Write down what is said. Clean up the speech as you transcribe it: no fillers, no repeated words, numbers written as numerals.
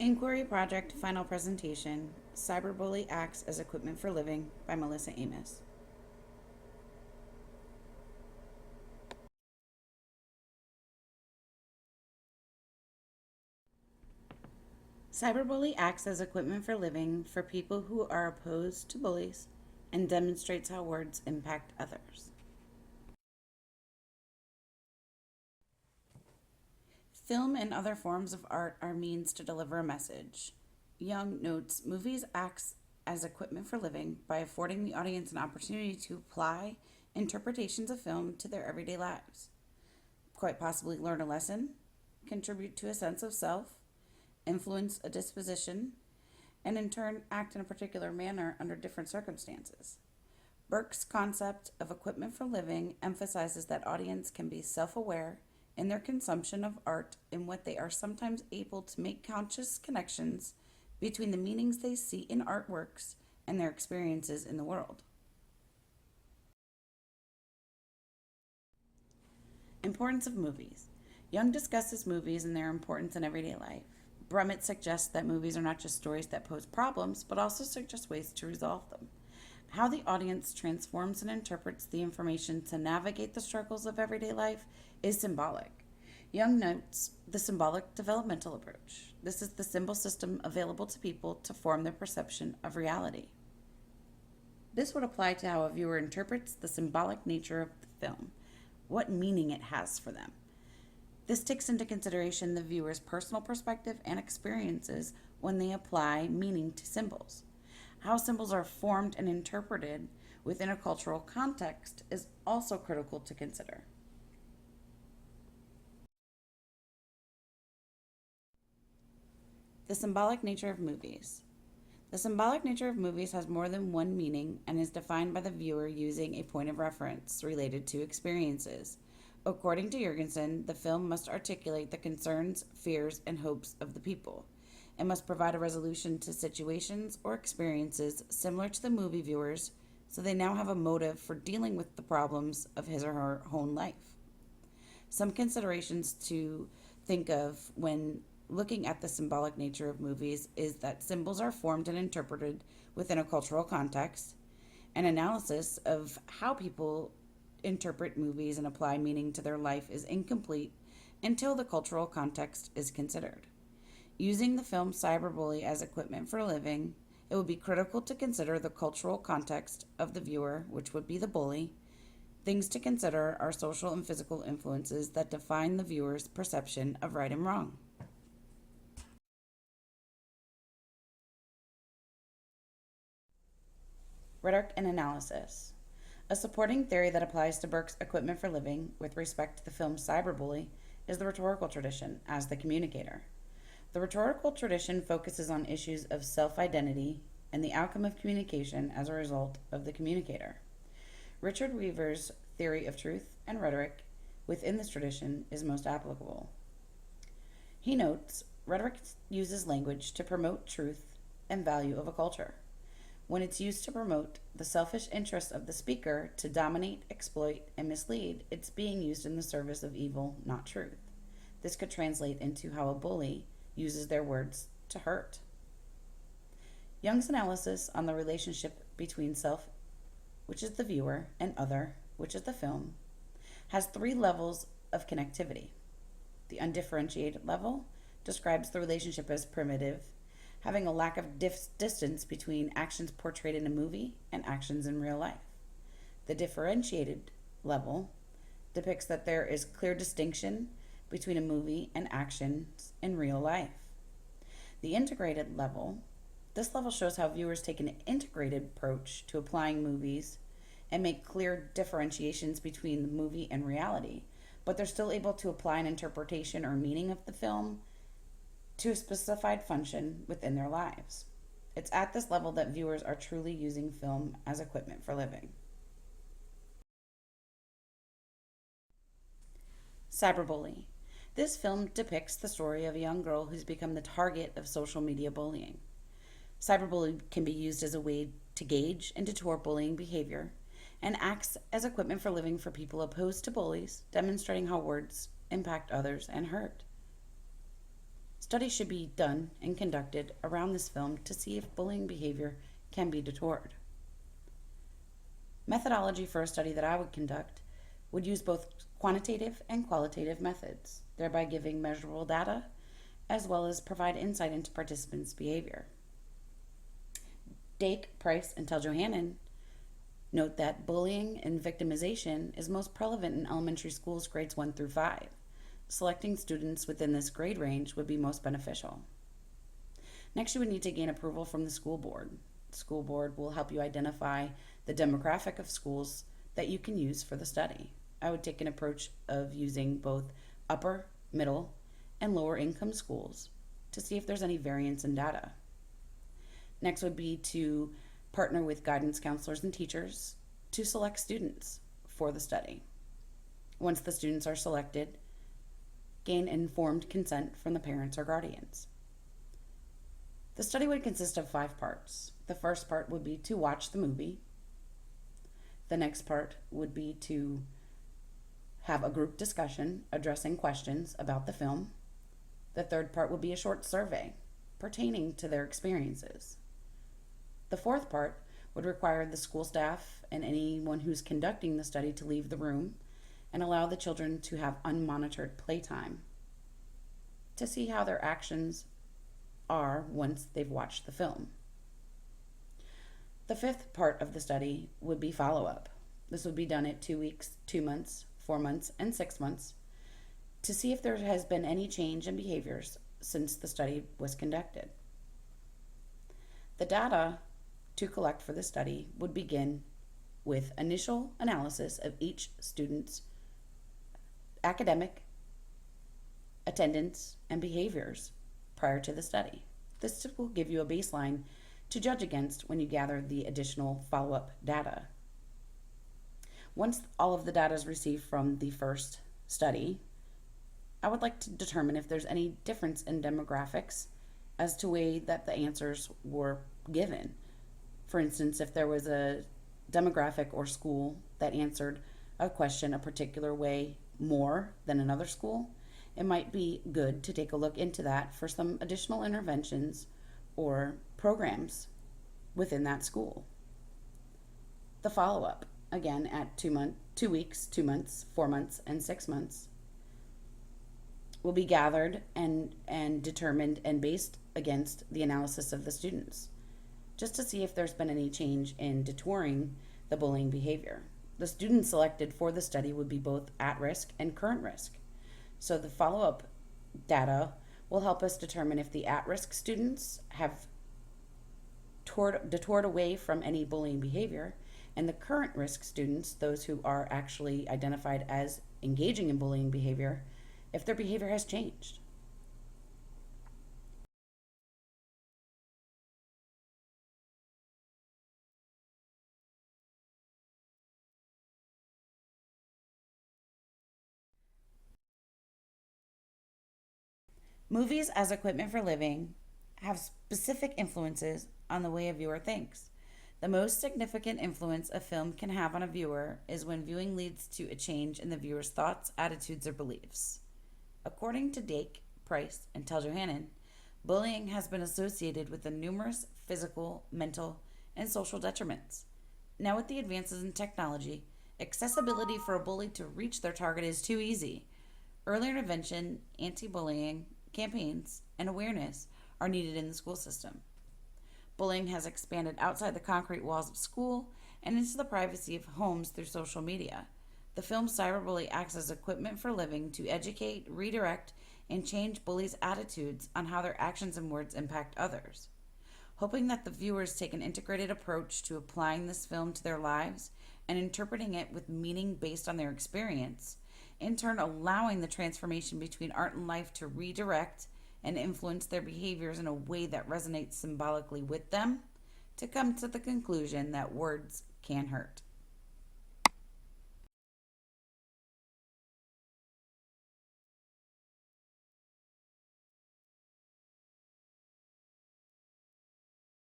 Inquiry Project Final Presentation Cyberbully Acts as Equipment for Living by Melissa Amos. Cyberbully acts as equipment for living for people who are opposed to bullies and demonstrates how words impact others. Film and other forms of art are means to deliver a message. Young notes movies acts as equipment for living by affording the audience an opportunity to apply interpretations of film to their everyday lives, quite possibly learn a lesson, contribute to a sense of self, influence a disposition, and in turn act in a particular manner under different circumstances. Burke's concept of equipment for living emphasizes that audience can be self-aware in their consumption of art in what they are sometimes able to make conscious connections between the meanings they see in artworks and their experiences in the world. Importance of movies. Young discusses movies and their importance in everyday life. Brummett suggests that movies are not just stories that pose problems, but also suggest ways to resolve them. How the audience transforms and interprets the information to navigate the struggles of everyday life is symbolic. Young notes the symbolic developmental approach. This is the symbol system available to people to form their perception of reality. This would apply to how a viewer interprets the symbolic nature of the film, what meaning it has for them. This takes into consideration the viewer's personal perspective and experiences when they apply meaning to symbols. How symbols are formed and interpreted within a cultural context is also critical to consider. The symbolic nature of movies. The symbolic nature of movies has more than one meaning and is defined by the viewer using a point of reference related to experiences. According to Jurgensen, the film must articulate the concerns, fears, and hopes of the people. It must provide a resolution to situations or experiences similar to the movie viewers, so they now have a motive for dealing with the problems of his or her own life. Some considerations to think of when looking at the symbolic nature of movies is that symbols are formed and interpreted within a cultural context. An analysis of how people interpret movies and apply meaning to their life is incomplete until the cultural context is considered. Using the film Cyberbully as equipment for living, it would be critical to consider the cultural context of the viewer, which would be the bully. Things to consider are social and physical influences that define the viewer's perception of right and wrong. Rhetoric and analysis. A supporting theory that applies to Burke's equipment for living with respect to the film Cyberbully is the rhetorical tradition as the communicator. The rhetorical tradition focuses on issues of self-identity and the outcome of communication as a result of the communicator. Richard Weaver's theory of truth and rhetoric within this tradition is most applicable. He notes, rhetoric uses language to promote truth and value of a culture. When it's used to promote the selfish interests of the speaker to dominate, exploit, and mislead, it's being used in the service of evil, not truth. This could translate into how a bully uses their words to hurt. Jung's analysis on the relationship between self, which is the viewer, and other, which is the film, has three levels of connectivity. The undifferentiated level describes the relationship as primitive, having a lack of distance between actions portrayed in a movie and actions in real life. The differentiated level depicts that there is clear distinction between a movie and actions in real life. The integrated level, this level shows how viewers take an integrated approach to applying movies and make clear differentiations between the movie and reality, but they're still able to apply an interpretation or meaning of the film to a specified function within their lives. It's at this level that viewers are truly using film as equipment for living. Cyberbully. This film depicts the story of a young girl who's become the target of social media bullying. Cyberbullying can be used as a way to gauge and deter bullying behavior and acts as equipment for living for people opposed to bullies, demonstrating how words impact others and hurt. Studies should be done and conducted around this film to see if bullying behavior can be detoured. Methodology for a study that I would conduct would use both quantitative and qualitative methods, thereby giving measurable data as well as provide insight into participants' behavior. Dake, Price, and Teljohannan note that bullying and victimization is most prevalent in elementary schools grades 1 through 5. Selecting students within this grade range would be most beneficial. Next, you would need to gain approval from the school board. The school board will help you identify the demographic of schools that you can use for the study. I would take an approach of using both upper, middle, and lower income schools to see if there's any variance in data. Next would be to partner with guidance counselors and teachers to select students for the study. Once the students are selected, gain informed consent from the parents or guardians. The study would consist of 5 parts. The first part would be to watch the movie. The next part would be to have a group discussion addressing questions about the film. The third part would be a short survey pertaining to their experiences. The fourth part would require the school staff and anyone who's conducting the study to leave the room and allow the children to have unmonitored playtime to see how their actions are once they've watched the film. The fifth part of the study would be follow-up. This would be done at 2 weeks, 2 months, 4 months, and 6 months to see if there has been any change in behaviors since the study was conducted. The data to collect for the study would begin with initial analysis of each student's academic, attendance, and behaviors prior to the study. This will give you a baseline to judge against when you gather the additional follow-up data. Once all of the data is received from the first study, I would like to determine if there's any difference in demographics as to the way that the answers were given. For instance, if there was a demographic or school that answered a question a particular way more than another school, it might be good to take a look into that for some additional interventions or programs within that school. The follow-up, again at 2 weeks, 2 months, 4 months, and 6 months, will be gathered and determined and based against the analysis of the students, just to see if there's been any change in detouring the bullying behavior. The students selected for the study would be both at risk and current risk. So the follow-up data will help us determine if the at-risk students have detoured away from any bullying behavior, and the current risk students, those who are actually identified as engaging in bullying behavior, if their behavior has changed. Movies as equipment for living have specific influences on the way a viewer thinks. The most significant influence a film can have on a viewer is when viewing leads to a change in the viewer's thoughts, attitudes, or beliefs. According to Dake, Price, and Teljohannan, bullying has been associated with the numerous physical, mental, and social detriments. Now, with the advances in technology, accessibility for a bully to reach their target is too easy. Early intervention, anti-bullying campaigns, and awareness are needed in the school system. Bullying has expanded outside the concrete walls of school and into the privacy of homes through social media. The film Cyberbully acts as equipment for living to educate, redirect, and change bullies' attitudes on how their actions and words impact others. Hoping that the viewers take an integrated approach to applying this film to their lives and interpreting it with meaning based on their experience, in turn allowing the transformation between art and life to redirect and influence their behaviors in a way that resonates symbolically with them, to come to the conclusion that words can hurt.